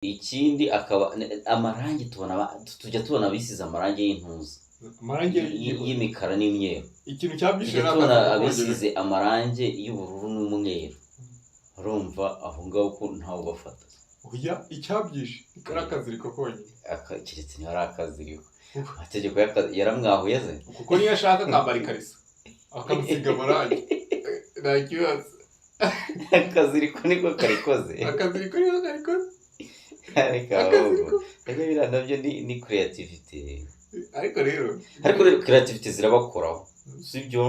ikindi akaba amarangi tujya tubona bisize amarangi y'intuza amarangi y'imikara n'imyeru ikintu cyabishe tujya tubona abisize amarangi y'ubururu n'umweru urumva aho ngaho ko ntawo bafata oya icyabishe karakaziriko konyine kiretse ni hari akaziriko amategeko yaramwahuye ze kuko niyo ashaka kambara ikarisa akamusiga amarangi nta kibazo akaziriko niko karikoze akaziriko niko karikoze ariko biriya nabyo ni creativity ariko rero creativity zirabakoraho sibyo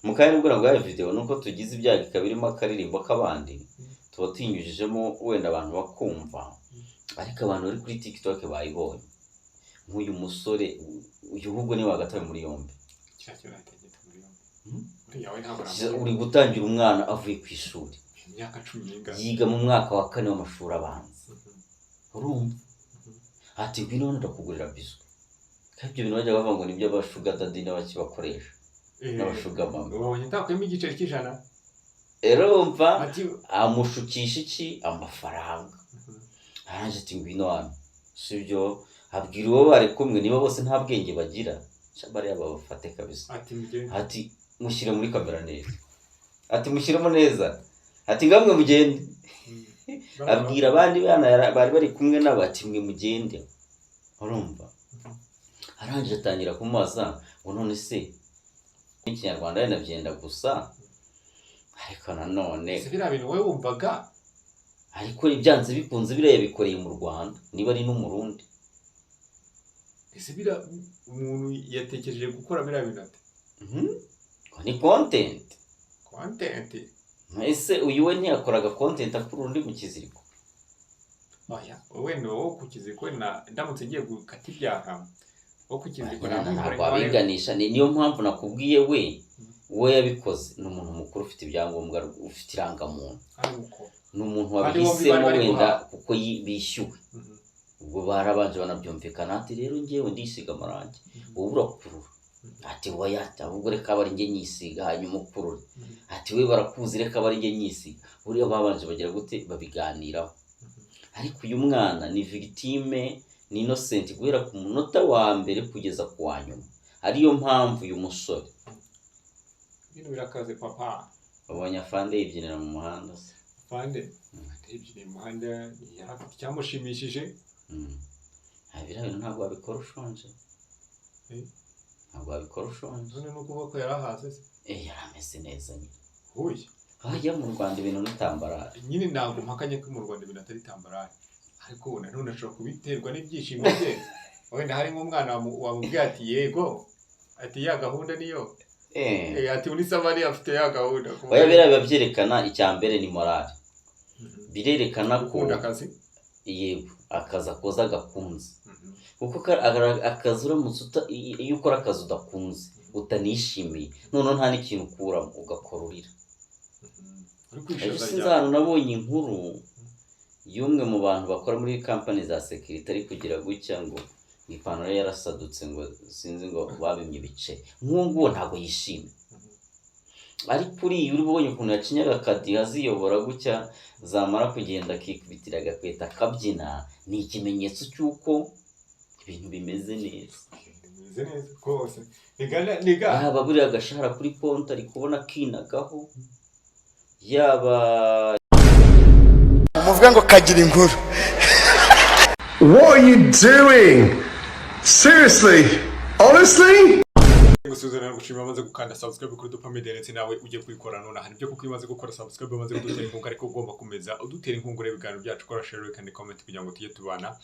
mu kanya nubwo ngo ya video nuko tugize ibyago ikabirimo akaririmbo k'abandi tuba tinyujijemo wenda abantu bakumva ariko abantu bari kuri TikTok bayibonye nk'uyu musore uyu ahubwo ni wagatawe muri yombi uri gutangira umwana avuye ku ishuri imyaka 10 yiga mu mwaka wa 4 w'amashuri abanza urumva ati ngwino ndakugurira biswi kandi ibintu bajya bavuga ngo nibyo abashuga daddy n'abakibakoresha n'abashuga mama ubonye ndakwemo igiceri cy'ijana eromva amushukisha iki amafaranga aranje ati ngwino hano sibyo abwira uwo bari kumwe niba bose nta bwenge bagira shabari yabafate kabisa ati mushyire muri kamera neza ati mushyiremo neza ati ngamwe mugende abwira abandi bana bari bari kumwe nabo ati mwe mugende urumva aranje atangira kumaza ngo none se ikinyarwanda yanabyenda gusa ariko nanone biriya bintu wowe wumvaga ariko ibyanze bikunze biriya bikoreye mu Rwanda niba ari n'umurundi ese biriya umuntu yatekereje gukora biriya bintu ate ni content ese uyu we ntiyakoraga content akuru undi mu kiziriko oya wowe no ku kiziriko ndamutse ngiye gukata ibyaha wo ku kiziriko ntabwo abiganisha niyo mpamvu nakubwiye we yabikoze ni umuntu mukuru ufite ibyangombwa ufite irangamuntu ni umuntu wabihisemo wenda kuko bishyuwe ubwo barabanje banabyumvikana ati rero ngewe ndisiga amarangi wowe urakurura ati waya ahubwo reka bari nge nyisiga hanyuma ukurure ati we barakuzi reka bari nge nyisiga buriya babanje bagira gute babiganiraho ariko uyu mwana ni victime ni innocent guhera ku munota wa mbere kugeza ku wa nyuma ariyo mpamvu uyu musore ibintu birakaze papa babonye afande yibyinira mu muhanda se afande yibyinira mu muhanda cyamushimishije biriya bintu ntabwo wabikora ushonje ntabwo wabikora ushonje none nuko uvuga ko yarahaze se yarameze neza nyine huye hajya mu Rwanda ibintu n'itambarare nyine ntabwo mpakanye ko mu Rwanda ibintu atari tambarare ariko nanone ashobora kubiterwa n'ibyishimo bye wenda hari nk'umwana wamubwiye ati yego ati ya gahunda niyo ati muri Samari afite ya gahunda oya biriya byerekana icya mbere ni morale birerekana ko akazi yego akazi akoza gakunze kuko akazi uramutse iyo ukora akazi udakunze utanishimiye noneho nta n'ikintu ukuramo ugakora urira sinzi ahantu nabonye inkuru y'umwe mu bantu bakora muri kampani za security ari kugira gutya ngo ipantaro yarasadutse ngo sinzi ngo babimye ibice nk'uwo ntabwo yishimye ariko uriya uri ubonye ukuntu yacinyaga akadiha aziyobora gutya zamara kugenda akikubitira agakweta akabyina ni ikimenyetso cy'uko ibintu bimeze neza rwose yaba buriya agashahara kuri konti ari kubona kinagaho yaba umuvuga ngo kagira inkuru. What are you doing? Seriously? Honestly? gusuzana gushima amaze gukanda subscribe kuri Dopamine ndetse nawe ujye kwikora none hari byo kuko imaze gukora subscribe amaze gutera inkunga ariko ugomba kumeza udutera inkunga urebe ibiganiro byacu kora share kandi comment kugira ngo tujye tubana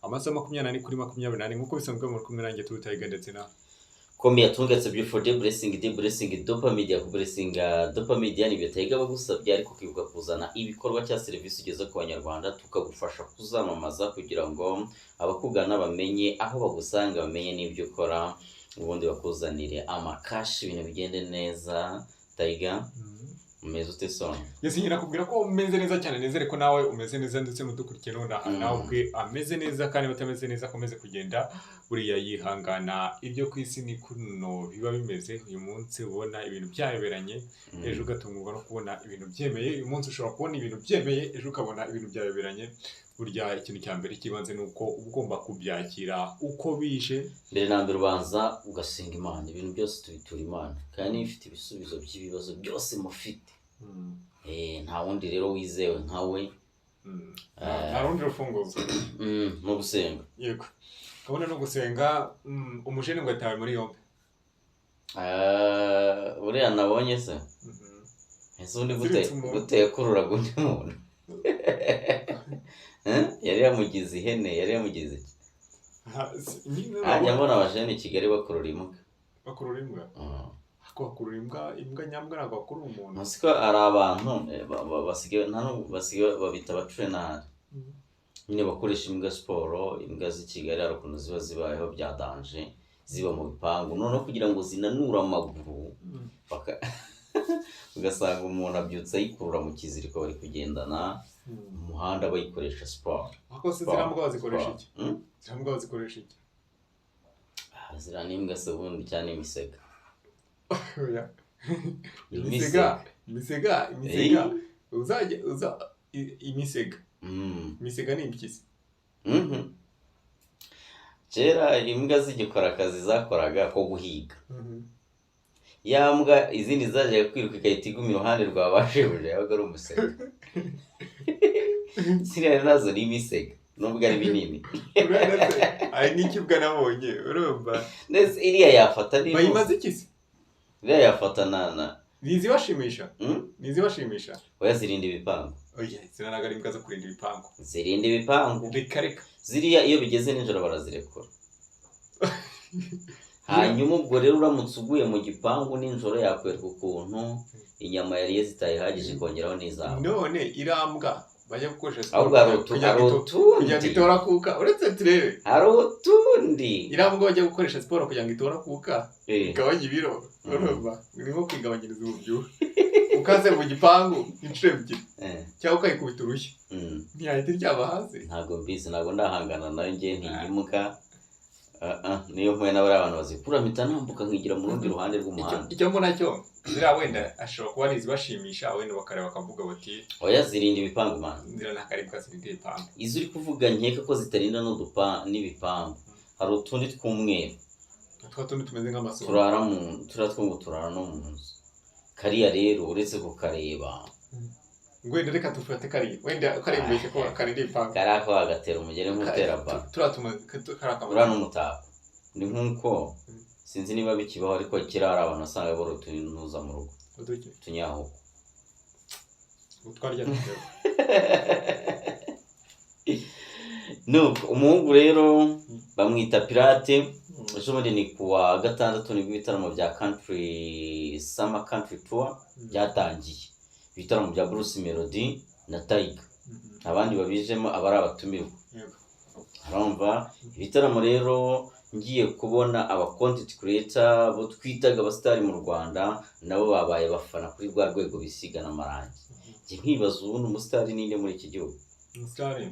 amasaha 24 kuri 28 nkuko bisanzwe muri kumwe nanjye tutayiga ndetse na komi yatungetse beautiful day blessing Dopamine ku blessing Dopamine ni bitayiga bagusabye ariko kwibuka kuzana ibikorwa cya service ugeze ku banyarwanda tukagufasha kuzamamaza kugira ngo abakugana bamenye aho bagusanga bamenye n'ibyo ukora ubundi bakuzanire amakashi ibintu bigende neza Taiga umeze ute so yesi nyirakubwira ko umeze neza cyane nezere ko nawe umeze neza ndetse mudukurikiye none nawe ubwe ameze neza kandi batameze neza komeze kugenda buriya yihangana ibyo kwisi ni kuno biba bimeze uyu munsi ubona ibintu byayoberanye ejo gatungurwa no kubona ibintu byemeye uyu munsi ushobora kubona ibintu byemeye ejo ukabona ibintu byayoberanye burya ikintu cya mbere kibanze nuko ugomba kubyakira uko bije mbere na mbere ubanza ugasenga Imana, ibintu byose tubitura Imana kandi niba ifite ibisubizo by'ibibazo byose mufite. Nta wundi rero wizewe nkawe, nta rundi rufunguzo no gusenga. Yego, kabona no gusenga. Umujene ngo atawe muri yombi uriya nabonye se ese undi guteye kurura gundi muntu yari yamugize ihene, yari yamugize iki? Ajya mbona abajene i Kigali bakurura imbwa. Bakurura imbwa? Bakurura imbwa nyambwa ntabwo bakurura umuntu. Musiko ari abantu basigaye babita abatrenari, nyine bakoresha imbwa siporo. Imbwa z'i Kigali hari ukuntu ziba zibayeho bya danje, ziba mu bipangu noneho kugira ngo zinanure amaguru ugasanga umuntu abyutse ayikurura mu kiziriko bari kugendana mu muhanda bayikoresha siporo. Ako se zirambwa bazikoresha iki? Zirambwa bazikoresha iki? Zira n'imbwa se ubundi cyane imisega. Imisega imisega ni impyisi. Kera imbwa zigikora akazi zakoraga ko guhiga, ya mbwa izindi zaje kwiruka ikahita iguma iruhande rwa bashebuja yabaga ari umusega. Siriya nazo ni imisega nubwo ari binini. Ari n'ikibwa nabonye urumva. Ndetse iriya yafata ni bayimaze iki se? Iriya yafata nana nizibashimisha? Nizibashimisha? Oya, zirinda ibipangu. Oya, ziranaga ari imbwa zo kurinda ibipangu. Zirinda ibipangu. Reka ziriya iyo bigeze nijoro barazirekura. Hanyuma ubwo rero uramutse uguye mu gipangu nijoro yakwereka ukuntu inyama yari zitayihagije kongeraho n'izabo. None irambwa bajya gukoresha siporo kugira ngo itora kuka. Uretse turebe hari utundi irambwa bajya gukoresha siporo kugira ngo itora kuka igabanya ibiro. Urumva niko kwigabanyiriza ububyibuhe. Ukaze mu gipangu inshuro ebyiri cyangwa ukayikubita urushyi ntiyahita iryama hasi. Ntabwo mbizi, ntabwo ndahangana nayo ngiye ntiyimuka. Niyo mpuye n'abari abantu bazikura mpita nambuka nkigira mu rundi ruhande rw'umuhanda. Icyo mbona cyo ziriya wenda ashobora kuba nizibashimisha wenda bakareba bakavuga bati oya zirinda ibipangu man. Ziriya ntakaribwa zirinda ibipangu. Izo uri kuvuga nkeka ko zitarinda n'ibipangu. Hari utundi tw'umweru. Twa tundi tumeze nk'amasura. Turara turara no mu nzu. Kariya rero uretse kukareba ngwenda reka tufate kariya wenda karembeshe ko karinde ipangu. Karako agatera umugere nk'utera ba. Turatuma karaka. Urana umutako. Ni nkuko sinzi niba bikibaho ariko kirara abantu asanga boro tunuza mu rugo. Uduke. Tunyaho. Utwarya n'ibyo. Nuko umuhungu rero bamwita Pirate. Ejo bundi ni kuwa gatandatu nibwo ibitaramo bya Summer Country Tour byatangiye. Ibitaramo bya Bruce Melody na Tiger. Abandi babijemo abari abatumirwa. Urumva ibitaramo rero ngiye kubona aba content creator bo twitaga abastari mu Rwanda nabo babaye bafana kuri rwa rwego bisiga n'amarangi. Nje nkibaza ubu umusitari ninde muri iki gihugu? Umusitari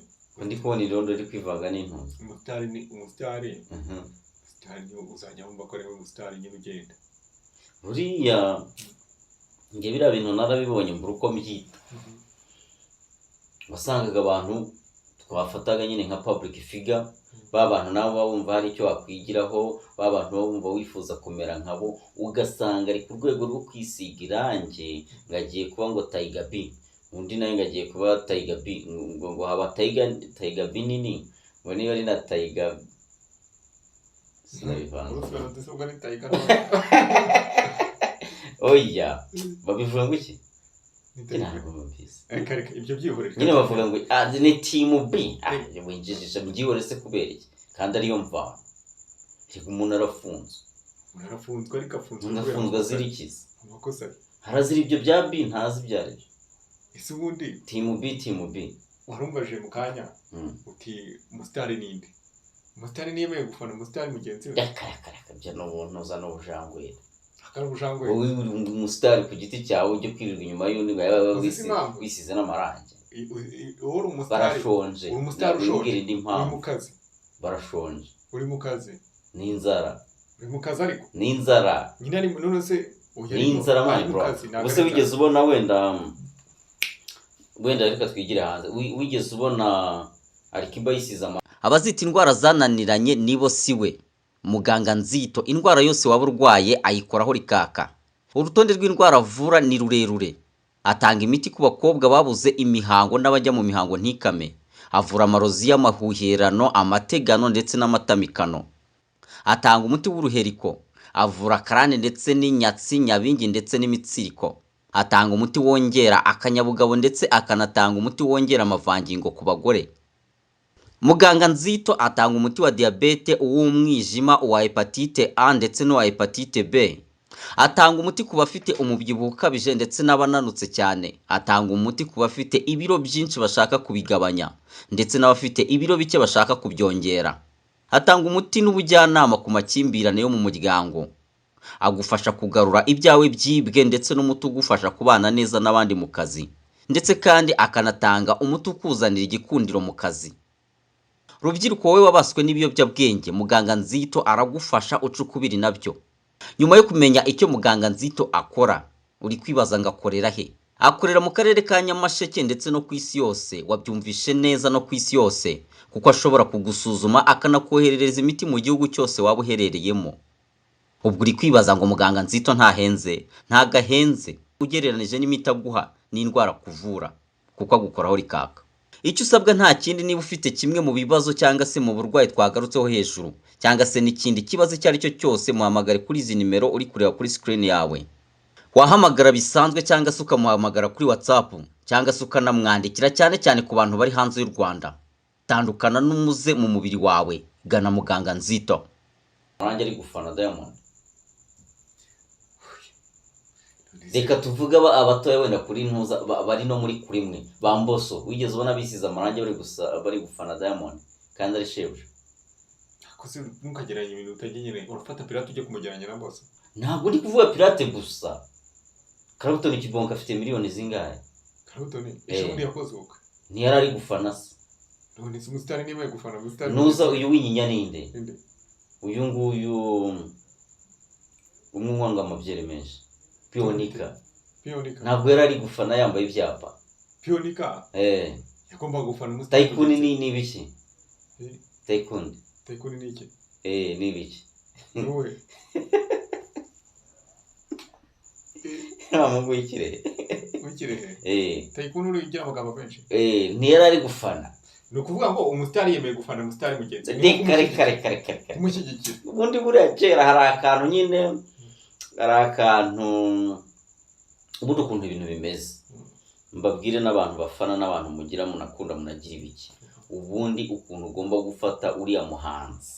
ndi kubona irondo riri kwivanga n'intumwa. Umusitari ni umusitari. Uzajya wumva ko ari umusitari nyine ugenda. Buriya nge biriya bintu narabibonye mbura uko mbyita. Wasangaga abantu twafataga nyine nka public figure, bantu nabo bumva hari icyo wakwigiraho, bantu bumva wifuza kumera nkabo, ugasanga ari ku rwego rwo kwisiga irange ngagiye kuba ngo Tiger B, undi nawe ngagiye kuba Tiger B, ngo haba Tiger B nini, ngo niyo ari na Tiger oya babivuga ngo iki? Ibyo byihorera nyine bavuga ngo ni team B. Winjijisha byihore se kubera iki kandi ariyo mva umuntu arafunzwe ariko afunzwe azirikiza amakosa harazira ibyo bya B ntazi byari ese ubundi team B warumvaje mu kanya uti umusitari ninde? Umusitari niyo yemeye gufana umusitari mugenzi we bya n'ubuntu za n'ubujangwe akarubujangwe. Wowe uri umusitari ku giti cyawe ujye kwirirwa inyuma y'undi ngo wisize n'amarangi. Uri umusitari barashonje. Uri umusitari ushonje. Indi mpamvu uri mu kazi. Barashonje. Uri mu kazi. N'inzara. Uri mu kazi ariko. N'inzara. Nyine ari none se n'inzara mani bro. Ubuse wigeze ubona wenda reka twigire hanze. Wigeze ubona Alikiba yisize abazita indwara zananiranye nibo siwe muganga Nzito. Indwara yose waba urwaye ayikoraho rikaka. Urutonde rw'indwara avura ni rurerure. Atanga imiti ku bakobwa babuze imihango n'abajya mu mihango ntikame. Avura amarozi y'amahuherano, amategano ndetse n'amatamikano. Atanga umuti w'uruheriko. Avura karane ndetse n'inyatsi, nyabingi ndetse n'imitsiriko. Atanga umuti wongera akanyabugabo ndetse akanatanga umuti wongera amavangingo ku bagore. Muganga Nzito atanga umuti wa diabete, uw'umwijima, uwa hepatite A ndetse n'uwa hepatite B. Atanga umuti ku bafite umubyibuho ukabije ndetse n'abananutse cyane. Atanga umuti ku bafite ibiro byinshi bashaka kubigabanya ndetse n'abafite ibiro bike bashaka kubyongera. Atanga umuti n'ubujyanama ku makimbirane yo mu muryango. Agufasha kugarura ibyawe byibwe ndetse n'umuti ugufasha kubana neza n'abandi mu kazi. Ndetse kandi akanatanga umuti ukuzanira igikundiro mu kazi. Rubyiruko wowe wabaswe n'ibiyobyabwenge, Muganga Nzito aragufasha ucukubiri nabyo. Nyuma yo kumenya icyo Muganga Nzito akora, uri kwibaza ngo akorera he? Akorera mu karere ka Nyamasheke ndetse no ku isi yose. Wabyumvishe neza, no ku isi yose, kuko ashobora kugusuzuma akanakoherereza imiti mu gihugu cyose waba uherereyemo. Ubwo uri kwibaza ngo Muganga Nzito ntahenze? Ntagahenze ugereranije n'imiti aguha n'indwara kuvura, kuko agukoraho rikaka. Icyo usabwa nta kindi, niba ufite kimwe mu bibazo cyangwa se mu burwayi twagarutseho hejuru, cyangwa se n'ikindi kibazo icyo ari cyo cyose, muhamagare kuri izi nimero uri kureba kuri screen yawe. Wahamagara bisanzwe cyangwa se ukamuhamagara kuri WhatsApp, cyangwa se ukanamwandikira, cyane cyane ku bantu bari hanze y'u Rwanda. Tandukana n'umuze mu mubiri wawe, gana Muganga Nzito. Aranjye ari gufana Diamond. Reka tuvuga abatoya wenda kuri ntuza bari no muri kuri mwe bamboso, wigeze ubona bisize amarangi bari gufana Diamond kandi ari shebuja. Akose mukageranya ibintu utagenyere, urafata pirate ujye kumugeranya na boss. Ntabwo ndi kuvuga pirate gusa. Karuto ni kibonka afite miliyoni zingahe? Karuto ni ishuri yakozuka. Ni yarari gufana se. None se umusitari niwe yagufana umusitari. Nuza uyu winyinya ninde? Uyu nguyu umwanga amabyere menshi. Pionika. Ntabwo yarari gufana yambaye ibyapa. Pionika? Yagomba gufana umusitari. Tycoon ni ibiki? Tycoon. Tycoon ni iki? Ni ibiki? Wowe. Mungu w'ikirehe. W'ikirehe? Tycoon uri igira amagambo menshi. Ntiyarari gufana. Ni ukuvuga ngo umusitari yemeye gufana umusitari mugenzi. Kare. Kumushyigikira. Ubundi buriya kera hari akantu nyine, hari akantu ubundi ukuntu ibintu bimeze. Mbabwire n'abantu bafana n'abantu mugira munakunda munagira ibiki. Ubundi ukuntu ugomba gufata uriya muhanzi.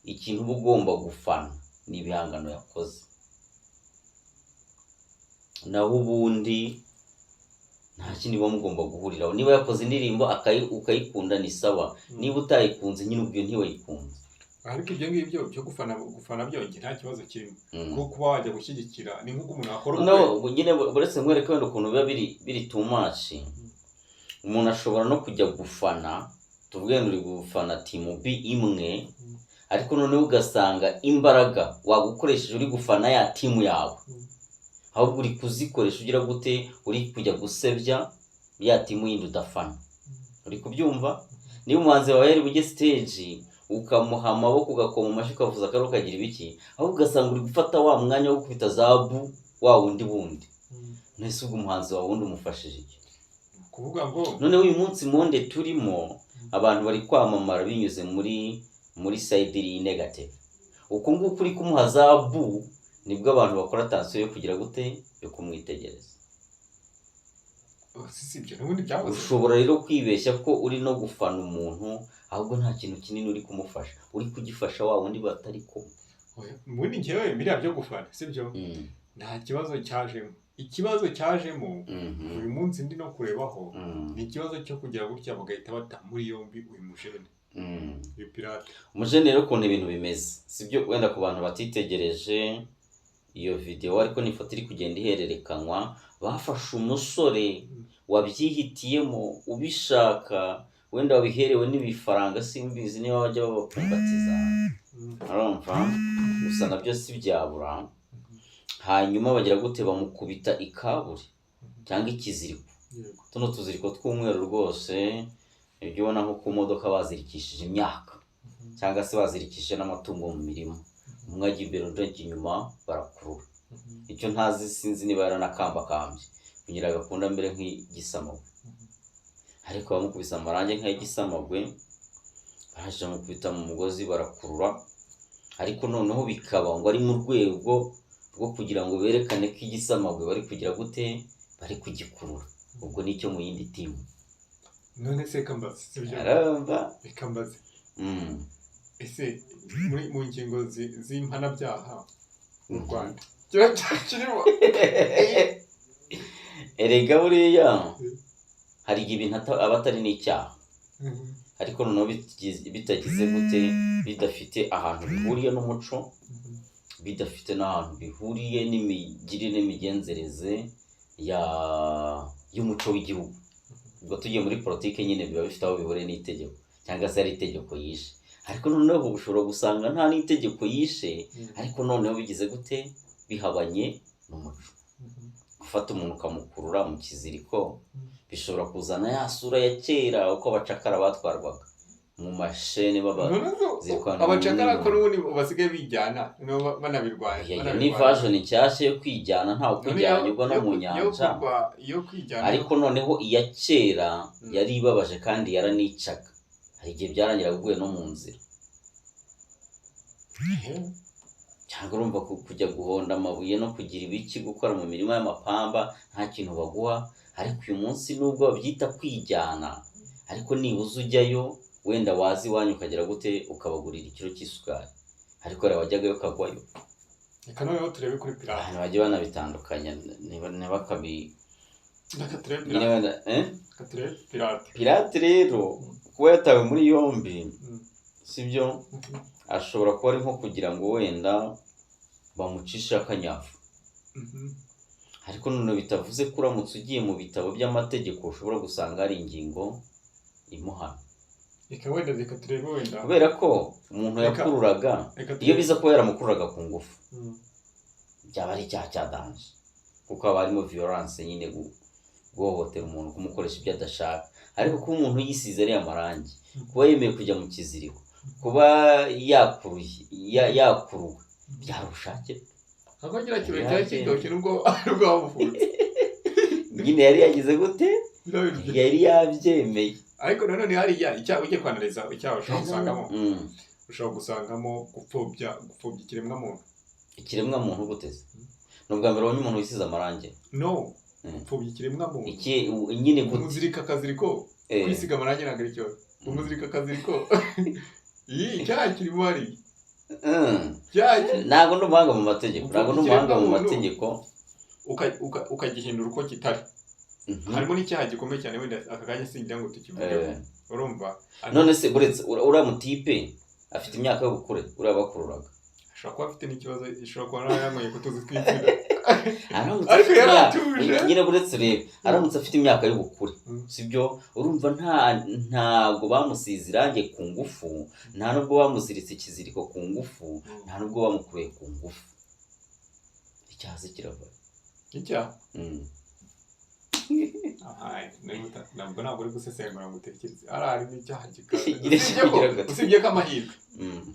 Ikintu uba ugomba gufana ni ibihangano yakoze. Naho ubundi nta kindi uba mugomba guhuriraho. Niba yakoze indirimbo ukayikunda ni sawa. Niba utayikunze nyine ubwo ntiwayikunze. Ariko ibyo ngibyo byo gufana byo nta kibazo kirimo. Kuko kuba wajya gushyigikira ni nk'uko umuntu akora ubwe. No, nyine buretse mwereke wenda ukuntu biba biri too much. Umuntu ashobora no kujya gufana, tuvuge ngo uri gufana Team B imwe, ariko noneho ugasanga imbaraga wagukoresheje uri gufana ya team yawe. Ahubwo uri kuzikoresha ugira gute, uri kujya gusebya ya team yindi udafana. Uri kubyumva? Niba umuhanzi wawe yari bujye stage ukamuha amaboko ugakoma amashyi ukavuza akaro kagira ibiki, ahubwo ugasanga uri gufata wa mwanya wo gukubita zabu wa wundi. Nese ubwo umuhanzi wawe wundi umufashije iki? Kuvuga ngo none uyu munsi monde turimo abantu bari kwamamara binyuze muri side iri negative. Uko nguko uri kumuha zabu nibwo abantu bakora tansiyo yo kugira gute, yo kumwitegereza. Sibyo n'ubundi byabuze. Ushobora rero kwibeshya ko uri no gufana umuntu, ahubwo nta kintu kinini uri kumufasha, uri kugifasha wa wundi batari ko. Muri ngewe biriya byo gufana sibyo? Nta kibazo cyajemo. Ikibazo cyajemo uyu munsi ndi no kurebaho ni ikibazo cyo kugira gutya bagahita bata muri yombi uyu mujene. Uyu pirate. Umujene rero ukuntu ibintu bimeze, sibyo wenda ku bantu batitegereje iyo video ariko ni ifoto iri kugenda ihererekanywa, bafashe umusore wabyihitiyemo ubishaka, wenda wabiherewe n'ibifaranga simbizi niba bajya babapumbatiza. Arumva gusa nabyo si byabura. Hanyuma bagira gute, bamukubita ikaburi cyangwa ikiziriko. Tuno tuziriko tw'umweru rwose ibyo ubona nko ku modoka bazirikishije imyaka cyangwa se bazirikishije n'amatungo mu mirima, umwe ajya imbere undi ajya inyuma barakurura. Icyo ntazi sinzi niba yaranakambakambye kugira agakunda mbere nk'igisamagwe, ariko bamukubise amarangi nk'igisamagwe baje mukubita mu mugozi barakurura, ariko noneho bikaba ngo ari mu rwego rwo kugira ngo berekane ko igisamagwe bari kugira gute, bari kugikurura. Ubwo nicyo mu yindi timu. None se kambaze sibyo aramba ikambaze ese mu ngingo z'impanabyaha mu Rwanda kirimo erega buriya hari ibintu aba atari n'icyaha, ariko noneho bitagize gute, bidafite ahantu bihuriye n'umuco, bidafite n'ahantu bihuriye n'imigirire n'imigenzereze y'umuco w'igihugu. Ubwo tugiye muri politike nyine biba bifite aho bihuriye n'itegeko cyangwa se ari itegeko yishe, ariko noneho ushobora gusanga nta n'itegeko yishe, ariko noneho bigize gute, bihabanye n'umuco. Gufata umuntu ukamukurura mu kiziriko bishobora kuzana ya sura ya kera uko abacakara batwarwaga mu mashene abacakara ko n'ubundi basigaye bijyana banabirwanya. Ni version nshyashya yo kwijyana, ntawe kwijyana ubwo no mu nyanja, ariko noneho iya kera yari ibabaje kandi yaranicaga, hari igihe byarangira guguye no mu nzira. Cyangwa urumva kujya guhonda amabuye no kugira ibiki, gukora mu mirima y'amapamba nta kintu baguha, ariko uyu munsi nubwo babyita kwijyana, ariko nibuze ujyayo wenda wazi iwanyu ukagera gute ukabagurira ikiro cy'isukari, ariko rero wajyagayo ukagwayo. Reka noneho turebe kuri pirate, abantu bajya banabitandukanya pirate rero kuba yatawe muri yombi sibyo, ashobora kuba ari nko kugira ngo wenda bamucishe akanyafu, ariko none bitavuze ko uramutse ugiye mu bitabo by'amategeko ushobora gusanga hari ingingo imuhana. Kubera ko umuntu yakururaga, iyo biza kuba yaramukururaga ku ngufu byaba ari icyaha cya danje, kuko haba harimo violence nyine, guhohotera umuntu, kumukoresha ibyo adashaka. Ariko kuba umuntu yisize ariya amarangi, kuba yemeye kujya mu kiziriko, kuba yakuruwe byari ubushake nyine yari yagize gute, yari yabyemeye. Ariko nanone hariya icyaha ugiye kwanariza icyaha ushobora gusangamo gupfobya ikiremwa muntu guteze. Nubwa mbere wabonye umuntu wisize amarangi? No, gupfobya ikiremwa muntu nyine umuzirika akaziriko, kwisiga amarangi ntabwo ari cyo, umuzirika akaziriko icyaha kirimo hari ntabwo ndi umuhanga mu mategeko, ukagihindura uko kitari. Harimo n'icyaha gikomeye cyane wenda aka kanya singira ngo tukivugeho, urumva. None se uriya mutipe afite imyaka y'ubukure, uriya bakururaga ashobora kuba afite n'ikibazo, ishobora kuba narangoye kutuzi twitsira ariko yaratuje nyine. Buretse rero aramutse afite imyaka y'ubukure sibyo, urumva ntabwo bamusize irange ku ngufu, nta nubwo bamuziritse ikiziriko ku ngufu, nta nubwo bamukuye ku ngufu, icyaha se kirava icyaha. Ntabwo uri gusesengura ngo utekereze harimo icyaha usibye ko amahirwe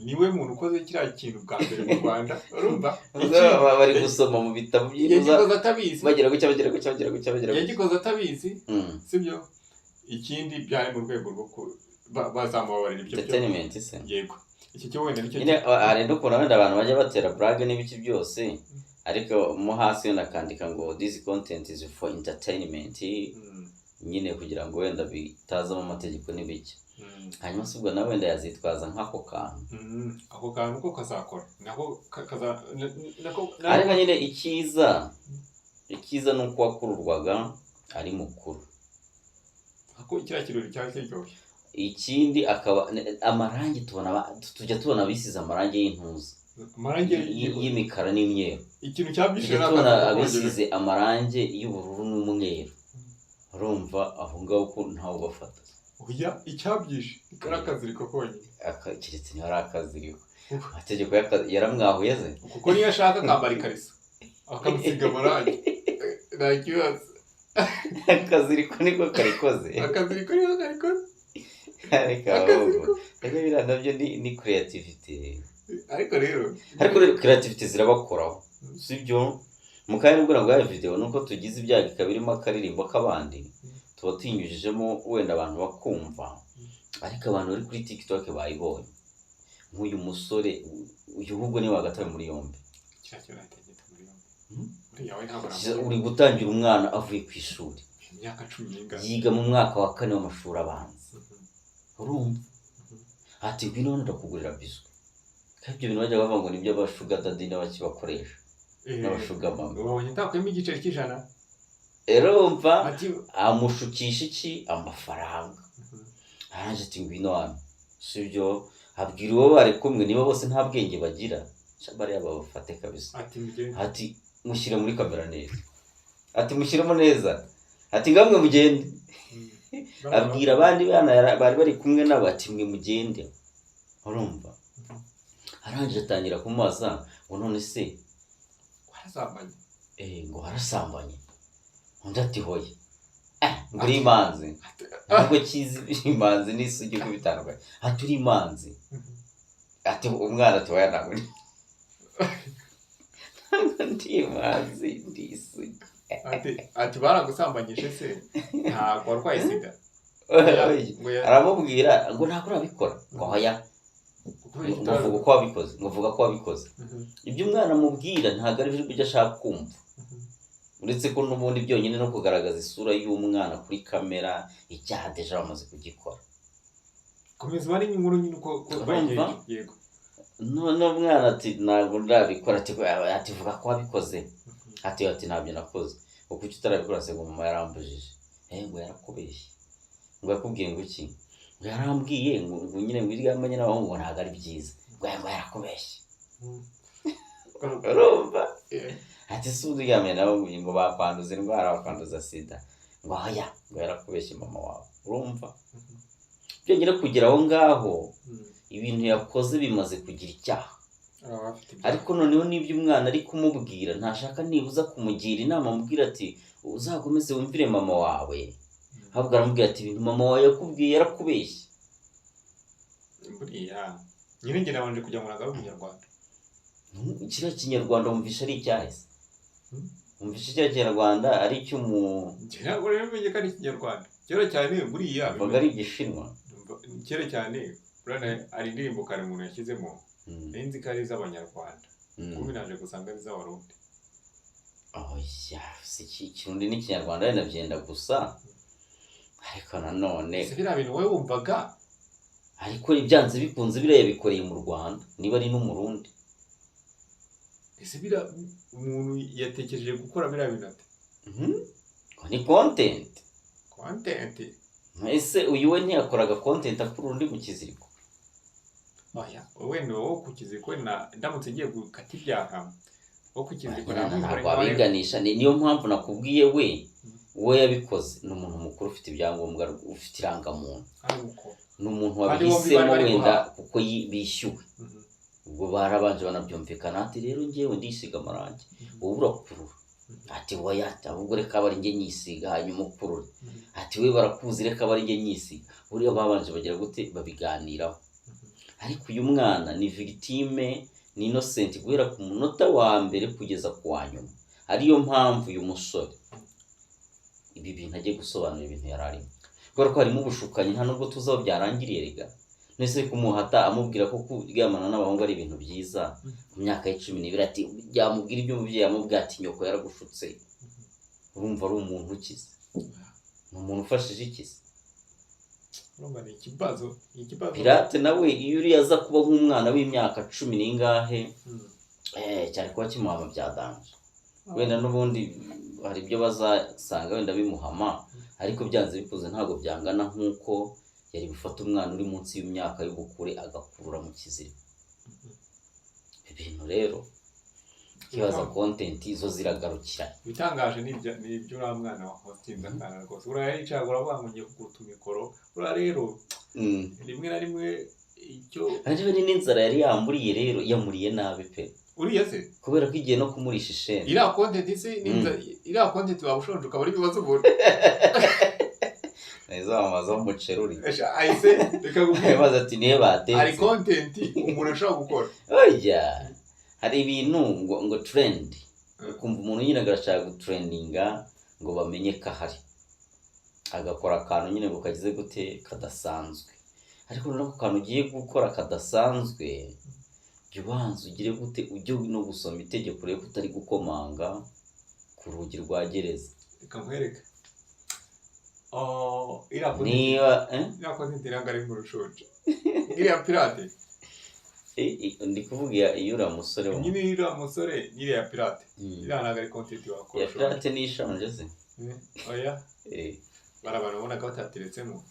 niwe muntu ukoze kiriya kintu bwa mbere mu Rwanda, urumva. Bari gusoma mu bitabo yagikoze atabizi, yagikoze atabizi sibyo. Ikindi byari mu rwego rwo bazamubabarira ibyo entertainment se. Yego, iki cyo wenda nicyo hari n'ukuntu wenda abantu bajya batera brag n'ibiki byose, ariko mo hasi yo nakandika ngo this content is for entertainment, nyine kugira ngo wenda bitazamo amategeko n'ibiki. Hanyuma se ubwo nawe wenda yazitwaza nk'ako kantu, ako kantu ko kazakora nako ariko nyine icyiza ni uko wakururwaga ari mukuru, ako kiriya kirori cyari kiryoshye. Ikindi akaba amarangi tujya tubona bisize amarangi y'intuza, amarangi y'imikara n'imyeru. Ikintu cyabishije tubona abisize amarangi y'ubururu n'umweru, urumva aho ngaho ko ntawe bafata. Oya, icyabyishe ari akaziriko konyine, keretse niba ari akaziriko. Amategeko yaramwahuye ze, kuko niyo ashaka akambara ikariso akamusiga amarangi nta kibazo. Akaziriko niko karikoze, akaziriko niko karikoze. reka biriya nabyo ni creativity. ariko rero creativity zirabakoraho sibyo. mu kanya nubwo nabwo video nuko tugize ibyago ikabirimo akaririmbo k'abandi tuba tuyinyujijemo wenda abantu bakumva, ariko abantu bari kuri TikTok bayibonye nk'uyu musore uyu ahubwo ni wagatawe muri yombi. Uri gutangira umwana avuye ku ishuri imyaka 10 yiga mu mwaka wa 4 w'amashuri abanza. Urumva ati ngwino ndakugurira biswi. Ibyo bintu bajya bavuga ngo nibyo abashuga dadi n'abakibakoresha n'abashuga mama. Ubonye ntakwemo igiceri cy'ijana. Urumva amushukisha iki amafaranga. Aranje ati ngwino hano sibyo. Abwira uwo bari kumwe niba bose nta bwenge bagira shabari yabafate kabisa. Ati mushyire muri kamera neza. Ati mushyiremo neza. Ati ngamwe mugende. Abwira abandi bana bari bari kumwe nabo ati mwe mugende. Urumva aranje atangira kumaza ngo none se warasambanye. Ngo harasambanye. Undi ati hoye nguri imanzi nubwo kizi imanzi n'isugi kubitandukanye. Ati uri imanzi. Ati umwana atoya ntabwo ndi imanzi ndi isugi. Ati baragusambanyije se ntabwo warwaye sida. Aramubwira ngo ntabwo urabikora ngo hoya nguvuga ko wabikoze. Ibyo umwana amubwira ntabwo ari byo ashaka kumva, uretse ko n'ubundi byonyine no kugaragaza isura y'umwana kuri kamera icyaha deja bamaze kugikora. Komeza bari inkuru nyine uko bagiye. Yego none umwana ati ntabwo ndabikora. Ati vuga ko wabikoze. Ati ntabyo nakoze. Uko utarabikora se ngo mama yarambujije. Ngo yarakubeshye. Ngo yakubwiye ngo iki? Ngo yarambwiye ngo nyine ngo iryamanye n'abahungu ngo ntabwo ari byiza. Ngo yarakubeshye. Urumva ati si uryamanye n'abahungu ngo bakwanduza indwara bakwanduza sida. Ngo hoya ngo yarakubeshye mama wawe. Urumva byongera kugira aho ngaho ibintu yakoze bimaze kugira icyaha. Ariko noneho nibyo umwana ari kumubwira ntashaka nibuza kumugira inama amubwira ati uzakomeze wumvire mama wawe. Ahubwo aramubwira ati ibintu mama wawe yakubwiye yarakubeshye. Buriya nyine ngira nabanje kujya mu ragabo Kinyarwanda. Kiriya Kinyarwanda wumvisha ari icyahise. Wumvisha kiriya Kinyarwanda ari ntabwo rero menye ko ari Kinyarwanda. Kera cyane buriya bavuga ari Igishinwa. Kera cyane urana ari indirimbo kare umuntu yashyizemo n'inzi ko ari iz'Abanyarwanda. Kuko naje gusanga ari iz'Abarundi. Si Kirundi n'Ikinyarwanda wenda byenda gusa. Ariko nanone biriya bintu wowe wumvaga. Ariko ibyanze bikunze biriya bikoreye mu Rwanda niba ari n'Umurundi. Ese biriya umuntu yatekereje gukora biriya bintu ate? Ni content. Ese uyu we ntiyakoraga content akura undi mu kiziriko? Oya wowe no ku kiziriko ndamutse ngiye gukata ibyaha wo ku kiziriko ntabwo abiganisha. Niyo mpamvu nakubwiye we yabikoze ni umuntu mukuru ufite ibyangombwa ufite irangamuntu. Ni umuntu wabihisemo wenda kuko bishyuwe. Ubwo barabanje banabyumvikana ati rero ngewe ndisiga amarangi wowe urakurura. Ati woya ahubwo reka bari nge nyisiga hanyuma ukurure. Ati we barakuzi reka bari nge nyisiga. Buriya babanje bagira gute babiganiraho. Ariko uyu mwana ni victime ni innocent guhera ku munota wa mbere kugeza ku wa nyuma. Ariyo mpamvu uyu musore ibi bintu agiye gusobanura ibintu yararimo. Kubera ko harimo ubushukanyi nta nubwo tuzaho byarangiriye rega. Nese kumuhata amubwira ko kuryamana n'abahungu ari ibintu byiza ku myaka ya 12 ati byamubwira ibyo mubyeyi amubwira ati nyoko yaragushutse. Urumva ari umuntu ukize. Ni umuntu ufashije ikize. Urumva ni ikibazo. Pirate nawe iyo uri yaza kuba nk'umwana w'imyaka 10 n'ingahe cyari kuba kimuhama byadanje. Wenda n'ubundi hari ibyo bazasanga wenda bimuhama ariko byanze bikuze ntago byangana nk'uko yari gufata umwana uri munsi y'imyaka y'ubukure agakurura mu kiziriko. Ibintu rero kibaza content izo ziragarukira. Bitangaje n'ibyo uriya mwana wa Hostinda kana rwose urayicaga urabanguye kuguta mikoro. Ura rero rimwe na rimwe icyo ariwe n'inzara yari yamburiye rero yamuriye nabi pe. Uriya se kubera ko igiye no kumurisha ishene. Iriya content waba ushonje ukaba ari ibibazo ubona. Neza amaza umuceruri. Ahise reka gubwira. Baza ati niye batetse. Ari content umuntu ashobora gukora. Oya. Hari ibintu ngo trend. Ukumva umuntu nyine agashaka gutrendinga ngo bamenye ko ahari. Agakora akantu nyine ngo kagize gute kadasanzwe. Ariko nako kantu ugiye gukora kadasanzwe jya ubanza ugire gute ujye no gusoma itegeko rero utari gukomanga ku rugi rwa gereza. Reka nkwereke. Niba content irangari mu rushoje. Iriya pirate. Ndi kuvuga iyo uriya musore wa. Nyine iriya musore iriya pirate. Iriya ntabwo ari content wakora. Ya pirate ni ishanje se. Oya. Barabana ubona ko batateretsemo.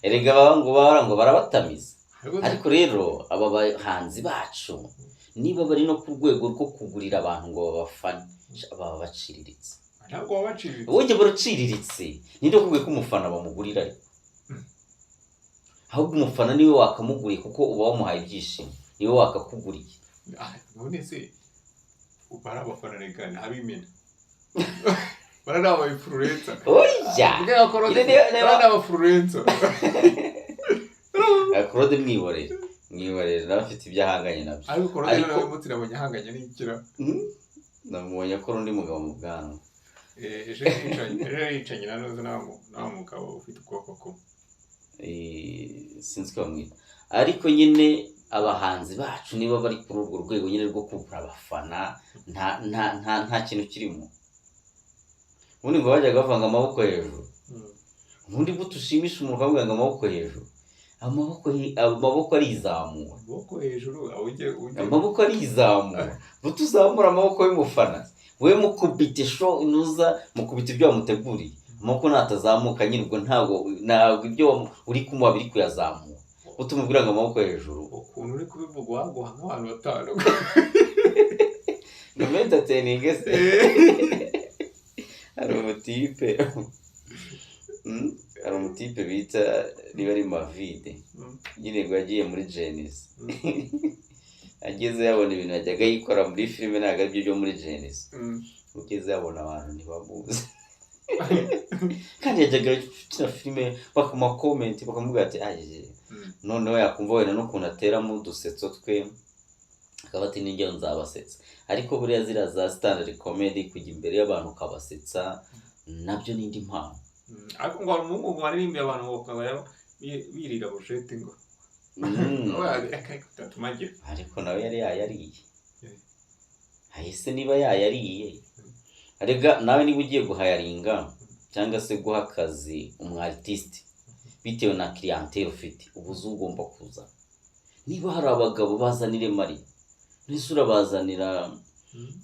Erega ngo barabatamiza. Ariko rero aba bahanzi bacu niba bari no ku rwego rwo kugurira abantu ngo babafane baba baciriritse. Ntabwo babaciriritse. Wowe baraciriritse. Ninde kubwe ko umufana bamugurira ariko. Ahubwo umufana niwe wakamuguriye kuko uba wamuhaye ibyishimo. Niwe wakakuguriye. None se ubara abafana regana habimena. Baranabaye influencer. Oya. Baranabaye influencer. Claude mwihorere n'abafite ibyahanganye nabyo. Ariko Claude nawe mutira abanyahanganye n'ikira. Namubonye ko undi mugabo mu bwanwa. Ejo yicanye nawe mugabo ufite ukuboko kumwe. Sinzi ko bamwita. Ariko nyine abahanzi bacu niba bari kuri urwo rwego nyine rwo kugura abafana nta kintu kirimo. Ubundi ngo bajyaga bavanga amaboko hejuru. Ubundi butushimisha umuntu akavuga ngo amaboko hejuru. Amaboko arizamura. Amaboko arizamura. Butuzamura amaboko y'umufana. We mukubite show inuza mukubite ibyo wamuteguriye. Amaboko natazamuka nyine ubwo ntabwo ibyo uri kumuha biri kuyazamura. Utumubwira ngo amaboko hejuru. Ukuntu uri kubivuga waguha nk'abantu batanu. No entertaining se. Hari umutipe bita niba ari Mavide nyine ngo yagiye muri Genesis ageze yabona ibintu yajyaga yikora muri filime ntabwo ari byo muri Genesis ugeze yabona abantu ntibamuzi kandi yajyaga gukina filime bakama comment bakamuvuga ati aje noneho yakumva wenda n'ukuntu ateramo udusetso twe akaba ati n'injye nzabasetsa ariko buriya zira za standard comedy kujya imbere y'abantu kabasetsa nabyo n'indi mpamvu. Ariko ngo umuntu waririmbiye abantu bakaba birira bushete ngo. Ariko nawe yari yayariye. Ahise niba yayariye. Arega nawe niba ugiye guhayaringa cyangwa se guha akazi umu-artiste bitewe na clientele ufite ubuzu ugomba kuza. Niba hari abagabo bazanire Mari n'isura bazanira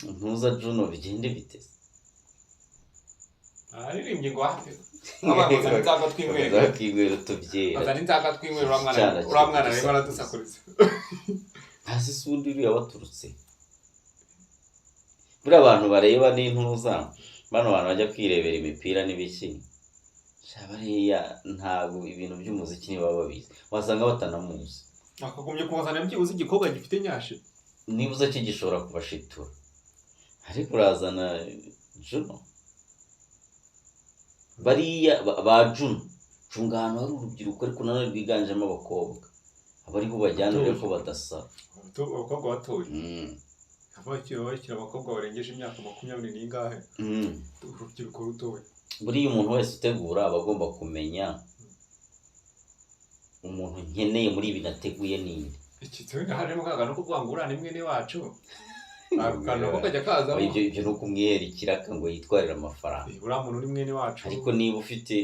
ntuza Juno bigende biteze. Aririmbye ngo ahate. Abantu nzaga twimwera. Zakigwera tubyera. Azani nzaga twimwera uramwana rero baradusakuriza. Hasi sundi uri yabaturutse. Buri abantu bareba n'intuza bano bantu bajya kwirebera imipira n'ibiki. Shabariya ntago ibintu by'umuziki ni baba babizi. Wasanga batanamuzi. Akagumye kuzana byibuze igikobwa gifite nyashe. Nibuza kigishobora kubashitura. Ariko urazana Juno. Bariya ba Juno. Cungano hari urubyiruko ariko nanone rwiganjemo abakobwa. Abari bo bajyana reko badasa. Abakobwa batoye. Abakira abakobwa barengeje imyaka 20 n'ingahe. Urubyiruko rutoye. Buriya umuntu wese utegura abagomba kumenya umuntu nkeneye muri ibi nateguye ninde. Ikitwe harimo kagano ko kwangurana imwe wacu. Akano ko kajya kaza. Ibyo no kumwihera ikiraka ngo yitwarira amafaranga. Uriya muntu uri mwene wacu. Ariko niba ufite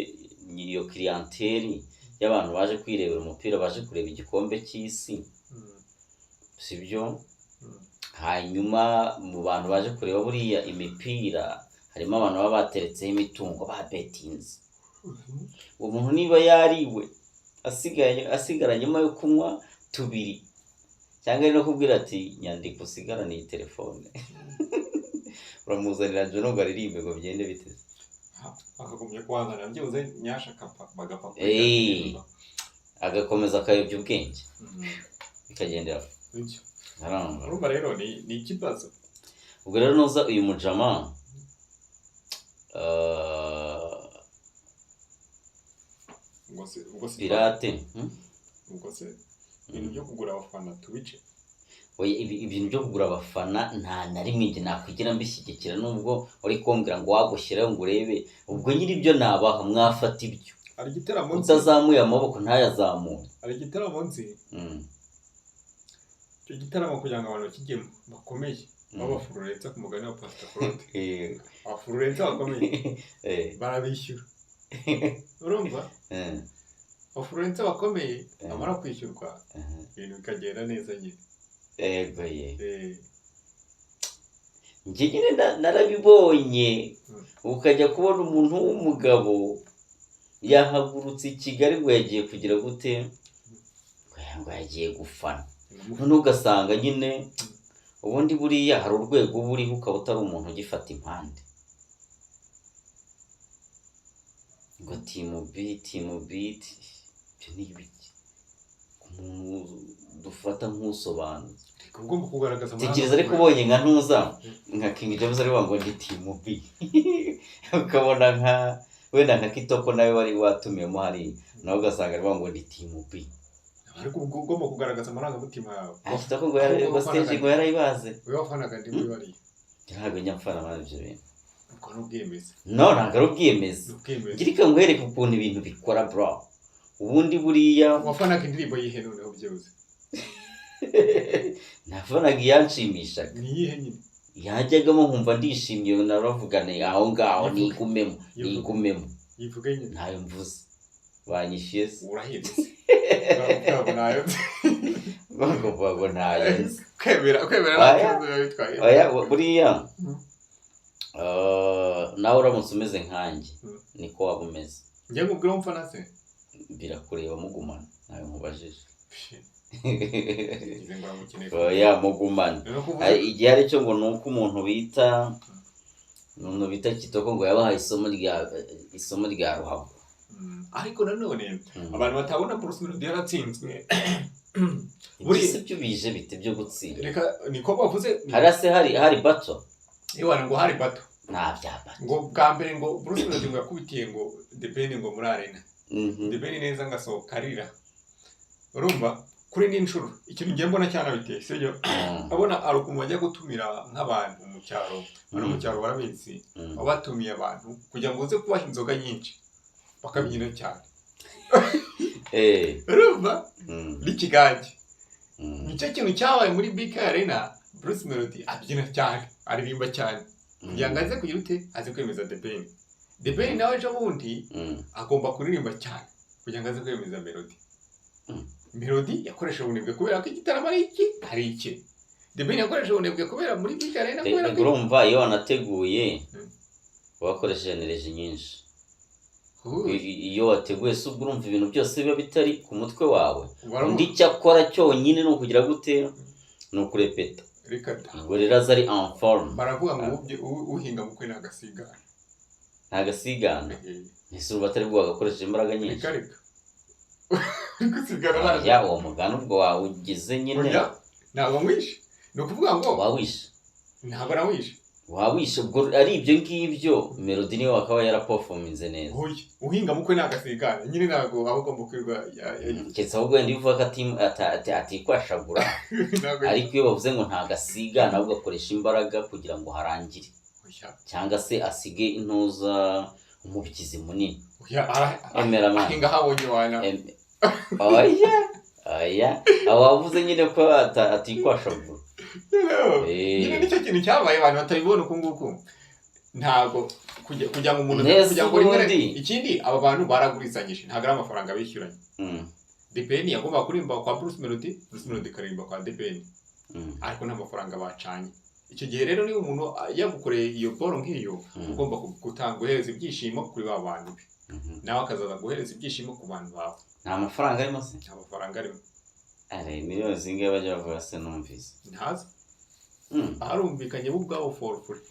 iyo clientele y'abantu baje kwirebera umupira baje kureba igikombe cy'isi. Sibyo? Hanyuma mu bantu baje kureba buriya imipira harimo abantu baba bateretseho imitungo ba betings. Uwo muntu niba yariwe asigara nyuma yo kunywa tubiri cyangwa no kubwira ati nyandiko usigarana iyi telefone uramuzanira Juno ngo aririmbe ngo byende biteze akagumye kwangana byibuze nyasha bagapapa agakomeza akayobya ubwenge bikagendera bityo urumva rero ni ikibazo. Ubwo rero noza uyu mujama ubwo se pirate ubwo se ibintu byo kugura abafana tubice oya ibintu byo kugura abafana nta na rimwe njye nakwigira mbishyigikira nubwo uri kumbwira ngo wagushyiraho ngo urebe ubwo nyiri ibyo nabaha mwafata ibyo ari gitaramo utazamuye amaboko ntayazamure ari gitaramo nzi icyo gitaramo kugira ngo abantu bakigemo bakomeye babafururenza ku mugani wa Pastor Claude abafururenza bakomeye barabishyura urumva abafururenza bakomeye amara kwishyurwa ibintu bikagenda neza nyine ego ye njye nyine narabibonye ukajya kubona umuntu w'umugabo yahagurutse i Kigali ngo yagiye kugira gute ngo yagiye gufana none ugasanga nyine ubundi buriya hari urwego buriho ukaba utari umuntu ugifata impande ngo timu biti ibyo ni ibiki umuntu dufata nk'usobanutse ugomba kugaragaza tekereza ariko ubonye nka ntuza nka King James ari ngo ndi timu B ukabona nka wenda nka Kitoko nawe wari watumiyemo hari nawe ugasanga ari ngo ndi timu B ariko ugomba kugaragaza amarangamutima yawe Kitoko ngo yari stage ngo yarayibaze wewe wafanaga ndi muri bari ntabwo nyapfana muri ibyo bintu uko n'ubwiyemeza ntabwo ari ubwiyemeza ngirika ngwereke ukuntu ibintu bikora bro ubundi buriya wafanaga indirimbo yihe noneho byibuze nafanaga iyanshimishaga ni iyihe nyine yajyagamo nkumva ndishimye naravugane aho ngaho nigumemo yivuge nyine ntayo mvuze banyishyuye se urahebye ntabwo nayo bavuga ntayo nzi kwemera ntabwo bitwaye oya buriya nawe uramutse umeze nkanjye niko waba umeze njye nkubwira ko mfana se birakureba mugumana nawe nkubajije ngize ngo aramukeneye oya mugumana igihe ari cyo ngo ni uko umuntu bita Kitoko ngo yabahaye isomo rya ruhago ariko nanone abantu batabona Bruce Melody yaratsinzwe buriya ibyo bije bite byo gutsinda reka niko bavuze harase hari bato iwana ngo hari bato nta byaba ngo bwa mbere ngo Bruce Melody ngo yakubitiye ngo depende ngo muri arena depende neza ngasohoka arira urumva kuri n'inshuro ikintu ngiye mbona cyane biteye sibyo abona ari ukuntu bajya gutumira nk'abantu mu cyaro bano mu cyaro barabizi abatumiye abantu kugira ngo uze kubaha inzoga nyinshi bakabyina cyane urumva n'ikigage nicyo kintu cyabaye muri BK Arena Bruce Melody abyina cyane aririmba cyane kugira ngo aze kugira ute aze kwemeza The Ben nawe ejo bundi agomba kuririmba cyane kugira ngo aze kwemeza Melody yakoresha ubunebwe kubera ko igitaramo ari iki The Ben yakoresha ubunebwe kubera muri BK Arena kubera ko urumva iyo wanateguye wakoresheje energy nyinshi iyo wateguye se ubwo urumva ibintu byose biba bitari ku mutwe wawe undi cyakora cyonyine ni ukugira gute ni ukurepeta ubwo rero aza ari en forme baravuga ngo uhinga mukwe ntagasigana ese ubu batari bwo wagakoresheje imbaraga nyinshi ya uwo mugani ubwo wawugize nyine ntabwo mwishe ni ukuvuga ngo wawishe ntabwo nawishe wawishe ubwo ari ibyo ngibyo Melody niwe wakaba yaraperforminze neza uhinga mukwe n'agasigana nyine ntabwo aba agomba kwirwa keretse ahubwo wenda iyo uvuga ko atikwashagura ariko iyo bavuze ngo ntagasigana ahubwo akoresha imbaraga kugira ngo harangire cyangwa se asige intuza umubyizi munini emera mwana ahinga habonye wana oya awavuze nyine ko atikwashagura nyine nicyo kintu cyabaye abantu batabibona uku nguku ntabwo kugira ngo umuntu kugira ngo rimwe ikindi aba bantu baragurizanyije ntabwo ari amafaranga bishyuranye The Ben yagomba kuririmba kwa Bruce Melody karirimba kwa The Ben ariko nta mafaranga bacanye icyo gihe rero niba umuntu yagukoreye iyo boro nk'iyo ugomba guhereza ibyishimo kuri ba bantu be nawe akazaza guhereza ibyishimo ku bantu bawe nta mafaranga arimo se nta mafaranga arimo miliyoni zingahe bajya bavuga se numvise ntazi arumvikanye bo ubwabo for free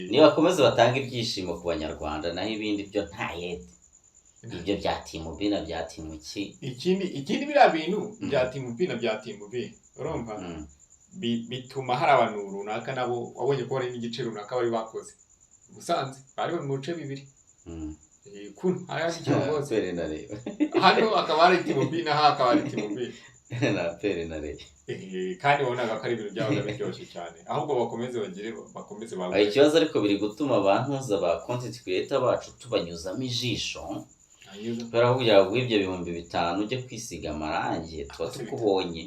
niba bakomeza batanga ibyishimo ku banyarwanda naho ibindi byo nta yede ibyo bya timu B na bya timu K ikindi biriya bintu bya timu B na bya timu B urumva bituma hari abantu runaka nabo wabonye ko hari n'igice runaka bari bakoze Musanze bari mu bice bibiri kun aya cyo bose pere na reba hano akaba ari team B na ha akaba ari team B na pere na reba kandi wonaga ko ari ibintu byabaga biryoshye cyane ahubwo bakomeze bagure ikibazo ariko biri gutuma abantu za ba content creator bacu tubanyuzamo ijisho kubera ko kugira ngo ibyo 5,000 ujye kwisiga amarangi tuba tukubonye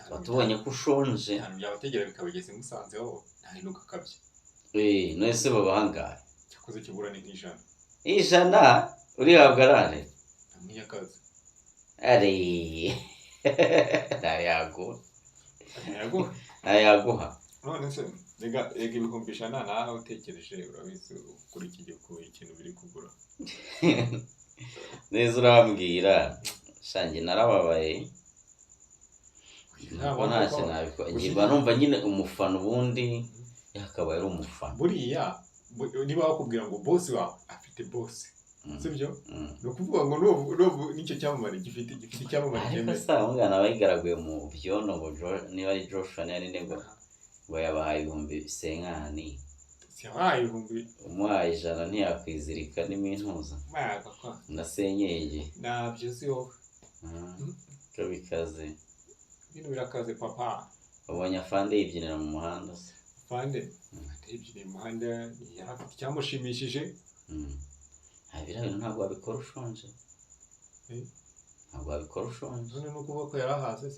tuba tubonye ko ushonje byabategera bikabageze musanzeho nta nuka kabye none se babahangaye cyakoze kibura ni nk'ijana uri hagarare amiyakaza ari ayaguha none se rega ibihumbi ijana naho utekereje urabizi kuri iki gihe ku ikintu biri kugura neza urambwira shange narababaye ntabwo ntacyo nabikora ngiba numva nyine umufana ubundi yakaba ari umufana buriya niba bakubwira ngo boss wawe afite boss sibyo no kuvuga ngo no nicyo cyamamare gifite icyamamare cyane ariko ngana bayigaraguye mu byono ngo niba ari Joshua nari nego ngo yabahaye 1,000 siyabaye 1,000 umuhaye 100 ntiyakwizirika n'imintuza nasenyeye nabyo si wowe ko bikaze ibintu birakaze papa ubonye afande yibyinira mu muhanda se afande yibyinira mu muhanda yarafite cyamushimishije ibintu ntabwo wabikora ushonje none no kuvuga ko yarahaze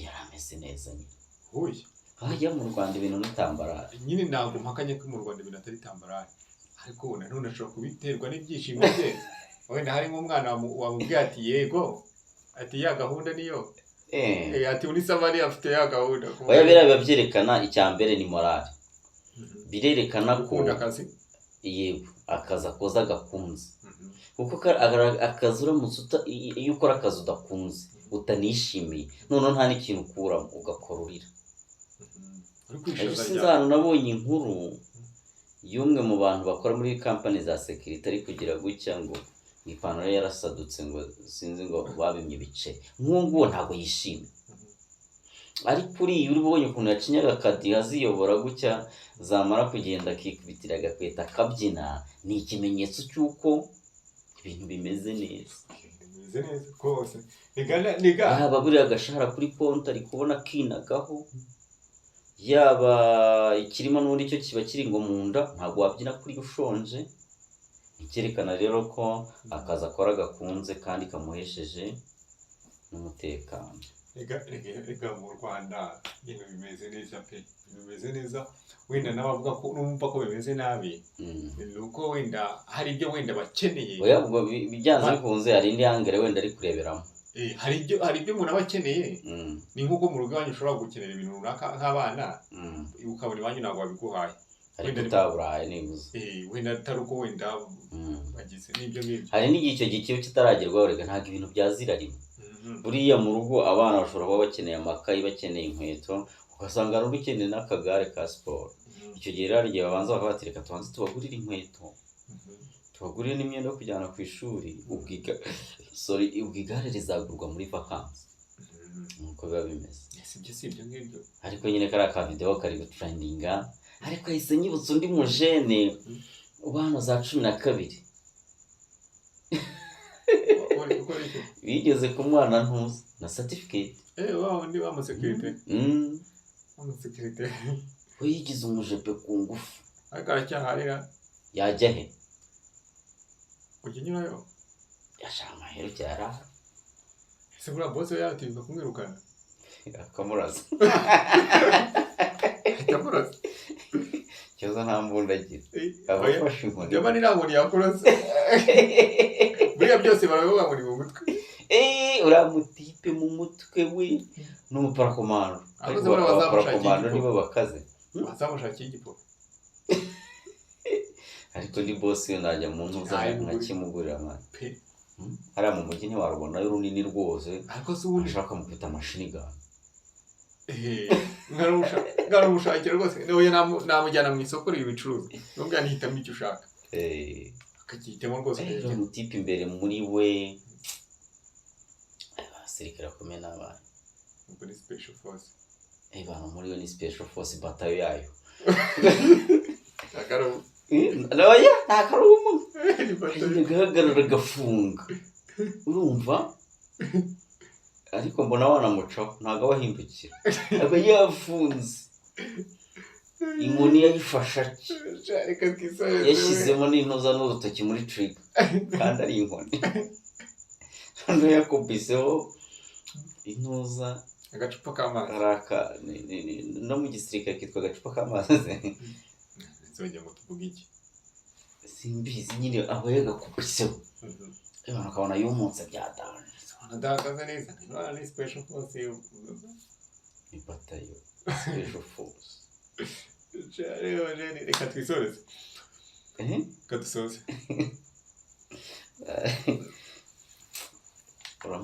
yarameze neza nyine huye hajya mu Rwanda ibintu n'itambara nyine ntabwo mpakanye ko mu Rwanda ibintu atari tambara ariko none ashobora kubiterwa n'ibyishimo bye wenda hari nk'umwana wamubwiye ati yego ati ya gahunda niyo ati uri sabari afite ya gahunda oya biba byerekana icya mbere ni morale birerekana ko akazi yego akazi akoza gakunze kuko akazi uramutse iyo ukora akazi udakunze utanishimiye none nta n'ikintu ukuramo ugakora urira sinzano nabonye inkuru y'umwe mu bantu bakora muri company za security ari kugira gutya ngo ipantaro yarasadutse ngo sinzi ngo babimye ibice nk'uwo ntago yishimye ariko uri ubonye ukuntu yacinyaga akadi aziyobora gutya zamara kugenda akikubitira agakweta akabyina ni ikimenyetso cy'uko ibintu bimeze neza rwose yaba buriya agashahara kuri konti ari kubona kinagaho yaba ikirimo n'ubundi cyo kiba kiri ngo mu nda ntabwo wabyina kuri ushonje icyerekana rero ko akazi akora gakunze kandi kamuhesheje n'umutekano rega mu Rwanda ibintu bimeze neza pe bimeze neza wenda n'abavuga ko numva ko bimeze nabi nuko wenda hari ibyo wenda bakeneye oya ubwo bijyanze bikunze hari indi hangere wenda ari kureberamo hari ibyo umuntu aba akeneye ni nk'uko mu rugo iwanyu ushobora gukenera ibintu runaka nk'abana ukabona iwanyu ntabwo babiguhaye ariko utaburaye nibuze wenda atari uko wenda bagize n'ibyo ngibyo hari n'igihe icyo gihe kiba kitaragerwaho rega ntabwo ibintu byazira rimwe buriya mu rugo abana bashobora kuba bakeneye amakayi bakeneye inkweto ugasanga ari ukeneye n'akagare ka siporo icyo gihe rero igihe babanza bakabatereka tubanze tubagurire inkweto tubagurire n'imyenda yo kujyana ku ishuri ubwigare rizagurwa muri vakansi nk'uko biba bimeze si ibyo ngibyo ariko nyine kariya ka videwo kari gutrendinga ariko ahise nyibutsa undi mujene ubana za 12 bigeze ku mwana ntuzi na certificate wow ndi wa security we yigize umujepe ku ngufu akaracyahariya yajya he ukinyurayo yashaka amahero cyara ese bura boss yatinda kumwirukana akamuraza cyoza nta mbunda agira abafashe inkoni yaba nirangoni yakurase buriya byose baravuga ngo ni mu mutwe uramutipe mu mutwe we n'umuparakomando ariko abaparakomando nibo bakaze bazamushakiye igipupe ariko ni boss yo najya mu ntuza nkakimugurira amana hariya mu mujyi ntiwarubonayo runini rwose ariko se ubundi ashaka mufite amashini gana nkarushakira rwose namujyana mu isoko ry'ibicuruzwa nubwo yanihitamo icyo ushaka akagihitamo rwose umutipe imbere muri we abasirikare bakomeye n'abana muri special force bantu muri yo ni special force batayo yayo akarubu oya ntakarubu agahagarara agafunga urumva ariko mbona wanamucaho ntabwo abahindukira aba yafunze inkoni yayifasha yashyizemo n'intoza n'urutoki muri trigger kandi ari inkoni hano yakubiseho intoza agacupa k'amazi araka no mu gisirikare kitwa agacupa k'amazi nzongera ngo tuvuge iki simbizi nyine aba yagakubiseho abantu akabona yumutse byadanje ndahagaze neza ni special force ni batayo special force reka twisoreze reka dusoze